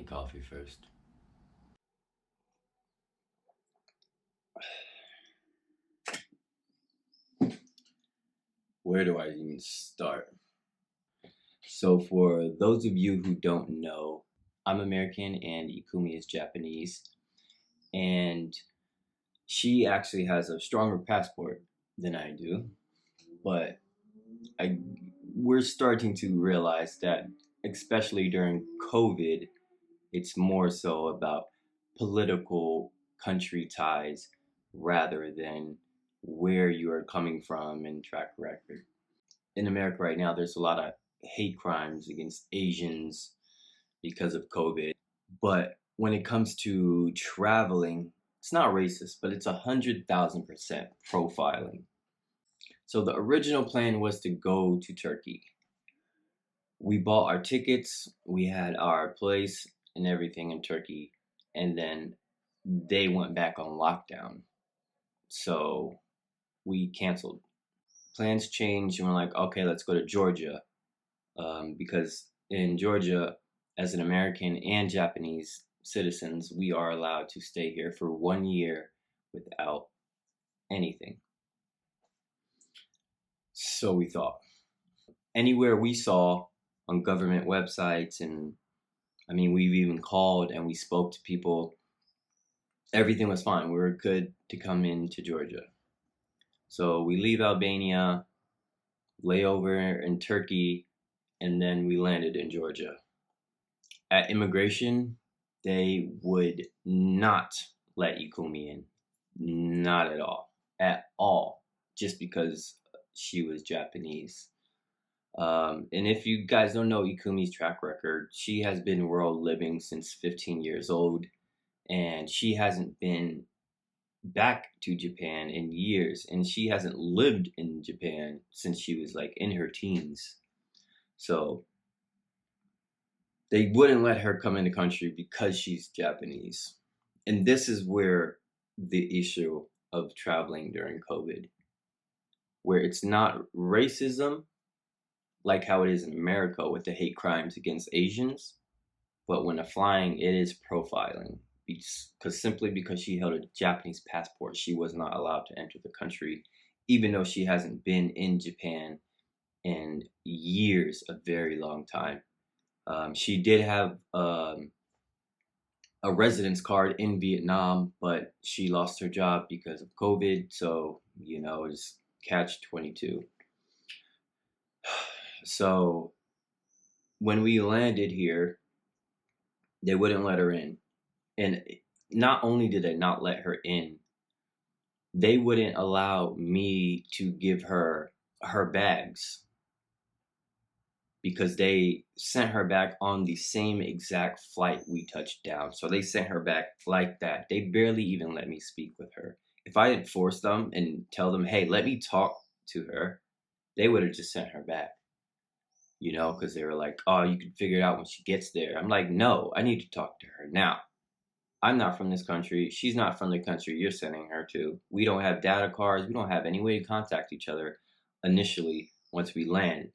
coffee first. Where do I even start? So for those of you who don't know, I'm American and Ikumi is Japanese. And she actually has a stronger passport than I do. But I we're starting to realize that, especially during COVID, it's more so about political country ties rather than where you are coming from and track record. In America right now, there's a lot of hate crimes against Asians because of COVID. But when it comes to traveling, it's not racist, but it's 100,000% profiling. So the original plan was to go to Turkey. We bought our tickets, we had our place and everything in Turkey, and then they went back on lockdown. So we canceled. Plans changed, and we're like, okay, let's go to Georgia. Because in Georgia, as an American and Japanese citizens, we are allowed to stay here for 1 year without anything. So we thought, anywhere we saw on government websites, and I mean, we've even called and we spoke to people, everything was fine. We were good to come into Georgia. So we leave Albania, lay over in Turkey, and then we landed in Georgia. At immigration, they would not let Ikumi in. Not at all. At all. Just because she was Japanese. And if you guys don't know Ikumi's track record, she has been world living since 15 years old. And she hasn't been back to Japan in years. And she hasn't lived in Japan since she was like in her teens. So they wouldn't let her come in the country because she's Japanese. And this is where the issue of traveling during COVID, where it's not racism like how it is in America with the hate crimes against Asians, but when flying, it is profiling. Because simply because she held a Japanese passport, she was not allowed to enter the country, even though she hasn't been in Japan in years, a very long time. She did have a residence card in Vietnam, but she lost her job because of COVID. So, it's catch 22. So when we landed here, they wouldn't let her in. And not only did they not let her in, they wouldn't allow me to give her bags, because they sent her back on the same exact flight we touched down. So they sent her back like that. They barely even let me speak with her. If I didn't force them and tell them, hey, let me talk to her, they would have just sent her back. Because they were like, oh, you can figure it out when she gets there. I'm like, no, I need to talk to her now. I'm not from this country. She's not from the country you're sending her to. We don't have data cards. We don't have any way to contact each other initially once we land.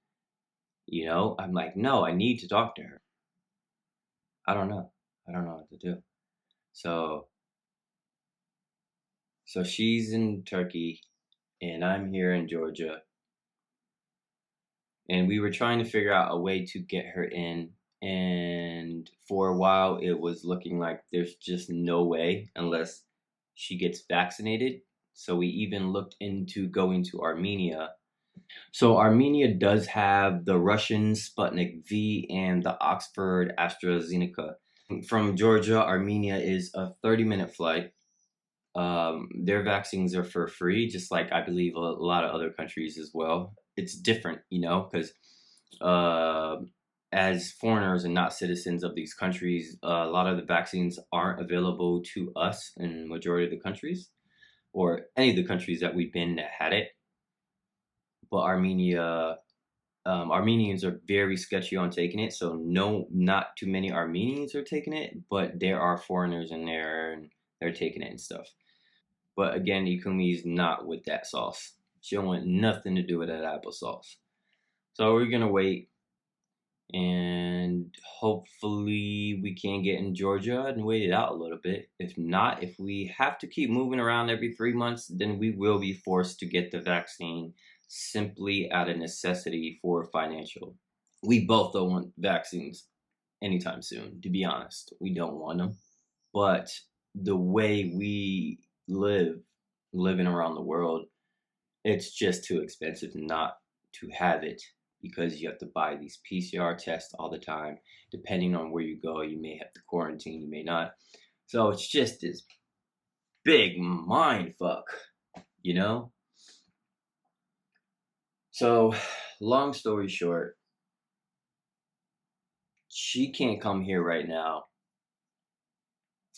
I'm like, no, I need to talk to her. I don't know. I don't know what to do. So she's in Turkey and I'm here in Georgia. And we were trying to figure out a way to get her in. And for a while, it was looking like there's just no way unless she gets vaccinated. So we even looked into going to Armenia. So Armenia does have the Russian Sputnik V and the Oxford AstraZeneca. From Georgia, Armenia is a 30-minute flight. Their vaccines are for free, just like I believe a lot of other countries as well. It's different, because as foreigners and not citizens of these countries, a lot of the vaccines aren't available to us in majority of the countries, or any of the countries that we've been that had it. But Armenians are very sketchy on taking it, so no, not too many Armenians are taking it, but there are foreigners in there and they're taking it and stuff. But again, Ikumi's not with that sauce. She don't want nothing to do with that applesauce. So we're gonna wait, and hopefully we can get in Georgia and wait it out a little bit. If not, if we have to keep moving around every 3 months, then we will be forced to get the vaccine simply out of necessity for financial. We both don't want vaccines anytime soon, to be honest. We don't want them. But the way we living around the world, it's just too expensive not to have it because you have to buy these PCR tests all the time. Depending on where you go, you may have to quarantine, you may not. So it's just this big mind fuck, you know? So, long story short, she can't come here right now.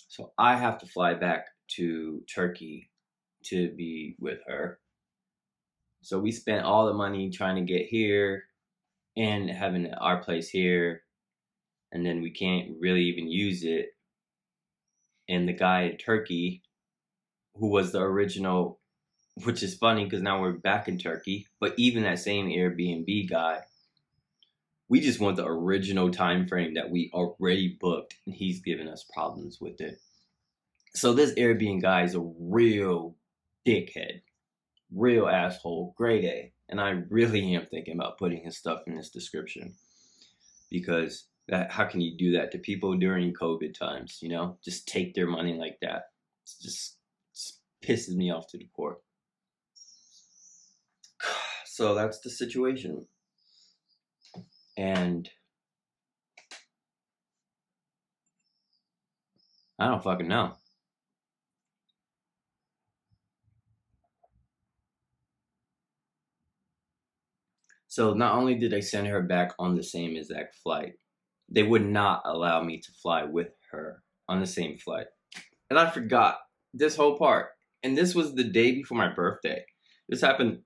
So I have to fly back to Turkey to be with her. So we spent all the money trying to get here and having our place here, and then we can't really even use it. And the guy in Turkey, who was the original, which is funny because now we're back in Turkey, but even that same Airbnb guy, we just want the original time frame that we already booked, and he's giving us problems with it. So this Airbnb guy is a real dickhead, real asshole, grade A. And I really am thinking about putting his stuff in this description because how can you do that to people during COVID times? You know, just take their money like that. It's just pisses me off to the core. So that's the situation. And I don't fucking know. So not only did they send her back on the same exact flight, they would not allow me to fly with her on the same flight. And I forgot this whole part. And this was the day before my birthday. This happened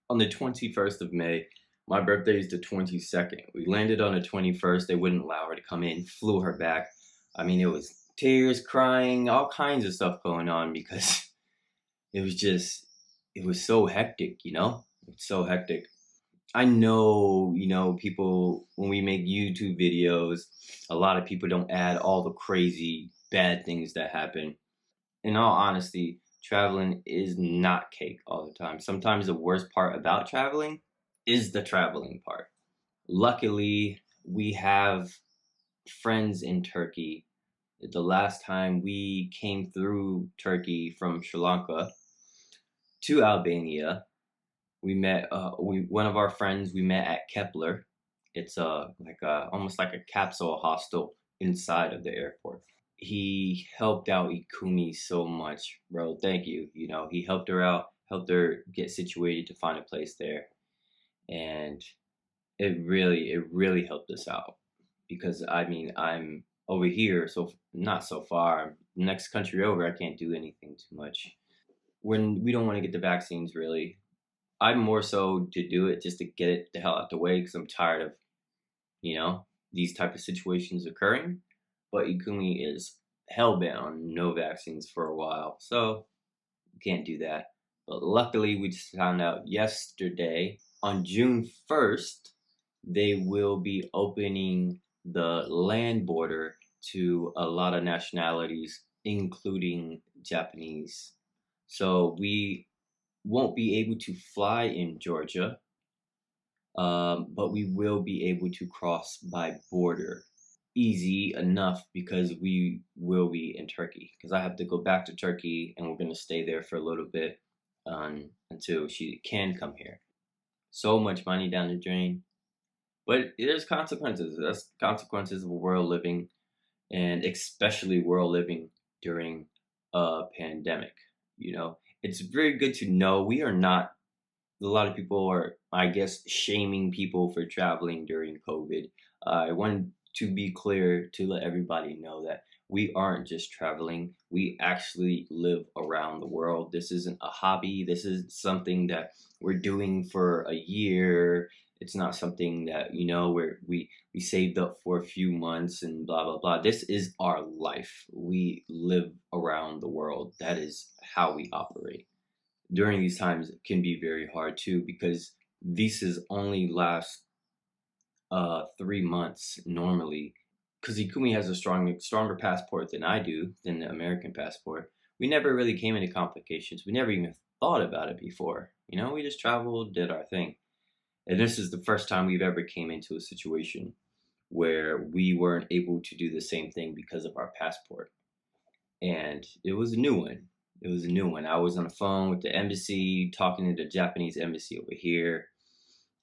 on the 21st of May. My birthday is the 22nd. We landed on the 21st. They wouldn't allow her to come in, flew her back. I mean, it was tears, crying, all kinds of stuff going on because it was so hectic, you know? It's so hectic. I know, people, when we make YouTube videos, a lot of people don't add all the crazy bad things that happen. In all honesty, traveling is not cake all the time. Sometimes the worst part about traveling is the traveling part. Luckily, we have friends in Turkey. The last time we came through Turkey from Sri Lanka to Albania, we met one of our friends we met at Kepler. It's almost like a capsule hostel inside of the airport. He helped out Ikumi so much, bro. Thank you. He helped her out, helped her get situated to find a place there, and it really helped us out because I mean I'm over here, so not so far. Next country over, I can't do anything too much. When we don't want to get the vaccines, really, I'm more so to do it just to get it the hell out the way because I'm tired of, these type of situations occurring. But Ikumi is hell-bent on no vaccines for a while, so can't do that. But luckily, we just found out yesterday on June 1st, they will be opening the land border to a lot of nationalities, including Japanese. So we won't be able to fly in Georgia, but we will be able to cross by border easy enough because we will be in Turkey. Because I have to go back to Turkey and we're going to stay there for a little bit until she can come here. So much money down the drain. But there's consequences. That's consequences of world living, and especially world living during a pandemic. It's very good to know we are not. A lot of people are, I guess, shaming people for traveling during COVID. I want to be clear to let everybody know that we aren't just traveling. We actually live around the world. This isn't a hobby. This is something that we're doing for a year. It's not something that, where we saved up for a few months and blah, blah, blah. This is our life. We live around the world. That is how we operate. During these times, it can be very hard too because visas only last 3 months normally, because Ikumi has a stronger passport than I do, than the American passport. We never really came into complications. We never even thought about it before. You know, we just traveled, did our thing. And this is the first time we've ever came into a situation where we weren't able to do the same thing because of our passport. And it was a new one. It was a new one. I was on the phone with the embassy, talking to the Japanese embassy over here.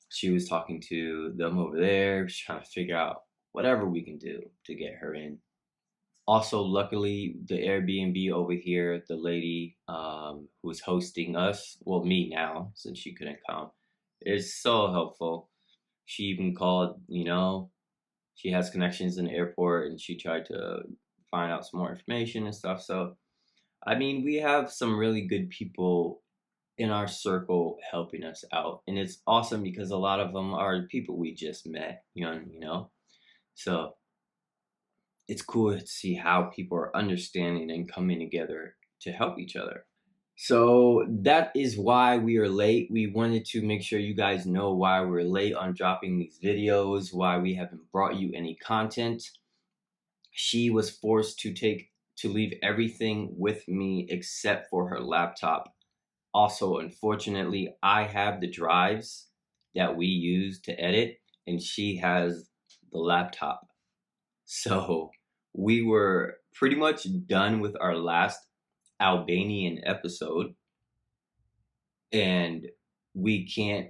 She was talking to them over there, trying to figure out whatever we can do to get her in. Also, luckily, the Airbnb over here, the lady who's hosting us, well, me now, since she couldn't come, is so helpful. She even called, you know, she has connections in the airport, and she tried to find out some more information and stuff. So, I mean, we have some really good people in our circle helping us out, and it's awesome because a lot of them are people we just met, you know. So it's cool to see how people are understanding and coming together to help each other. So that is why we are late. We wanted to make sure you guys know why we're late on dropping these videos, why we haven't brought you any content. She was forced to leave everything with me except for her laptop. Also, unfortunately, I have the drives that we use to edit, and she has the laptop. So we were pretty much done with our last Albanian episode, and we can't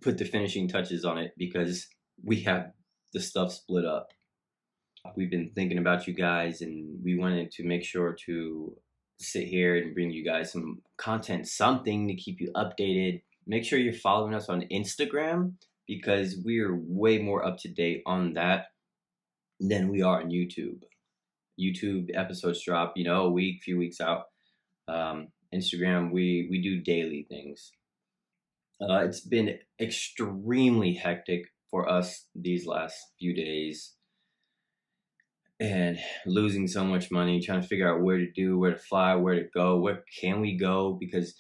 put the finishing touches on it because we have the stuff split up. We've been thinking about you guys, and we wanted to make sure to sit here and bring you guys some content, something to keep you updated. Make sure you're following us on Instagram because we're way more up to date on that than we are on YouTube. YouTube episodes drop, you know, a week, few weeks out. Instagram, we do daily things. It's been extremely hectic for us these last few days, and losing so much money, trying to figure out where to fly, where to go, where can we go, because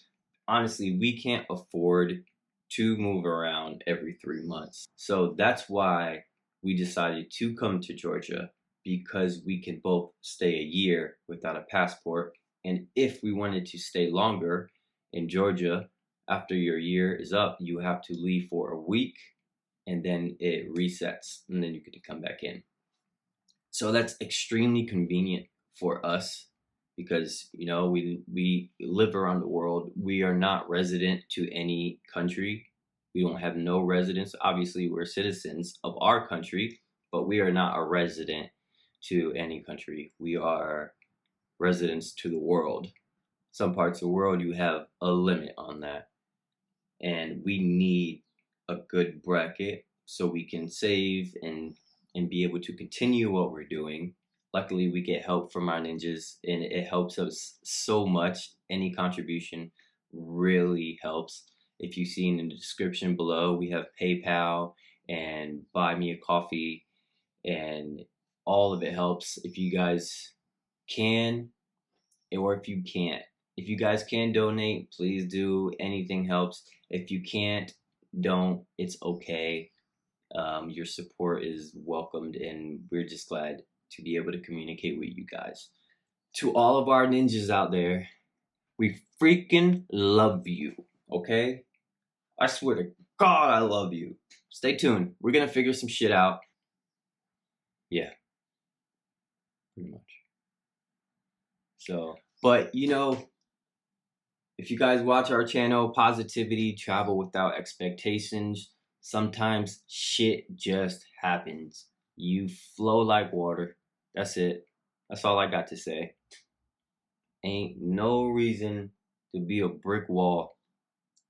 honestly, we can't afford to move around every 3 months. So that's why we decided to come to Georgia, because we can both stay a year without a passport. And if we wanted to stay longer in Georgia, after your year is up, you have to leave for a week, and then it resets, and then you get to come back in. So that's extremely convenient for us because, you know, we live around the world. We are not resident to any country. We don't have no residence. Obviously, we're citizens of our country, but we are not a resident to any country. We are residents to the world. Some parts of the world, you have a limit on that. And we need a good bracket so we can save and be able to continue what we're doing. Luckily, we get help from our ninjas, and it helps us so much. Any contribution really helps. If you've seen in the description below, we have PayPal and Buy Me a Coffee, and all of it helps. If you guys can, or if you can't. If you guys can donate, please do. Anything helps. If you can't, don't. It's okay. Your support is welcomed, and we're just glad to be able to communicate with you guys. To all of our ninjas out there, we freaking love you, okay? I swear to God, I love you. Stay tuned. We're gonna figure some shit out. Yeah, pretty much. So, but you know, if you guys watch our channel, Positivity, Travel Without Expectations, sometimes shit just happens. You flow like water. That's it. That's all I got to say. Ain't no reason to be a brick wall.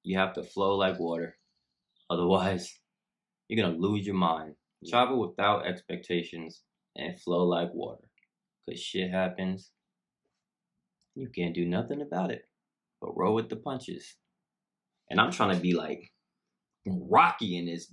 You have to flow like water. Otherwise, you're going to lose your mind. Travel without expectations and flow like water. Because shit happens. You can't do nothing about it but roll with the punches. And I'm trying to be like Rocky in this.